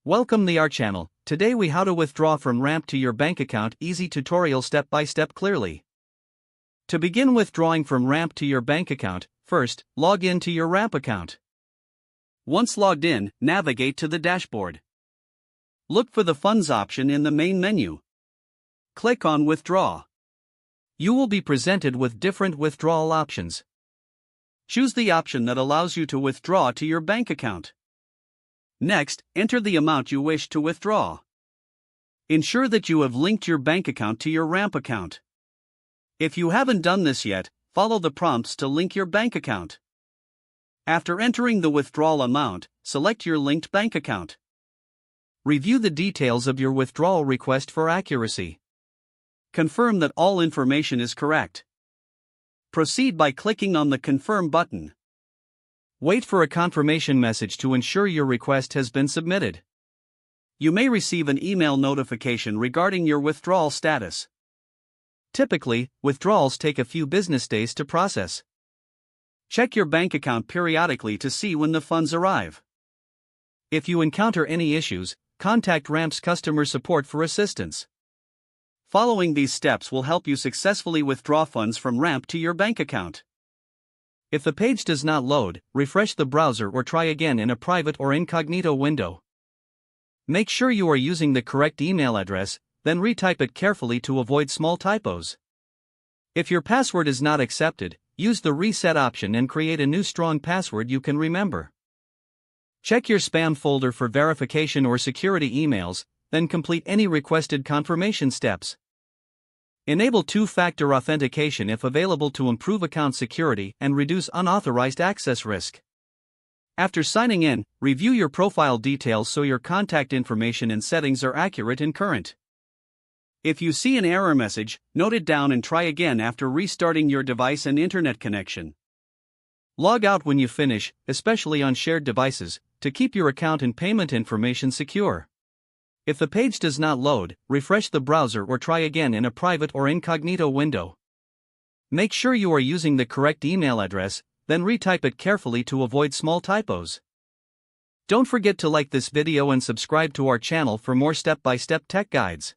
Welcome to our channel. Today we how to withdraw from Ramp to your bank account. Easy tutorial step by step clearly. To begin withdrawing from Ramp to your bank account, first, log in to your Ramp account. Once logged in, navigate to the dashboard. Look for the Funds option in the main menu. Click on Withdraw. You will be presented with different withdrawal options. Choose the option that allows you to withdraw to your bank account. Next, enter the amount you wish to withdraw. Ensure that you have linked your bank account to your Ramp account. If you haven't done this yet, follow the prompts to link your bank account. After entering the withdrawal amount, select your linked bank account. Review the details of your withdrawal request for accuracy. Confirm that all information is correct. Proceed by clicking on the Confirm button. Wait for a confirmation message to ensure your request has been submitted. You may receive an email notification regarding your withdrawal status. Typically, withdrawals take a few business days to process. Check your bank account periodically to see when the funds arrive. If you encounter any issues, contact Ramp's customer support for assistance. Following these steps will help you successfully withdraw funds from Ramp to your bank account. If the page does not load, refresh the browser or try again in a private or incognito window. Make sure you are using the correct email address, then retype it carefully to avoid small typos. If your password is not accepted, use the reset option and create a new strong password you can remember. Check your spam folder for verification or security emails, then complete any requested confirmation steps. Enable two-factor authentication if available to improve account security and reduce unauthorized access risk. After signing in, review your profile details so your contact information and settings are accurate and current. If you see an error message, note it down and try again after restarting your device and internet connection. Log out when you finish, especially on shared devices, to keep your account and payment information secure. If the page does not load, refresh the browser or try again in a private or incognito window. Make sure you are using the correct email address, then retype it carefully to avoid small typos. Don't forget to like this video and subscribe to our channel for more step-by-step tech guides.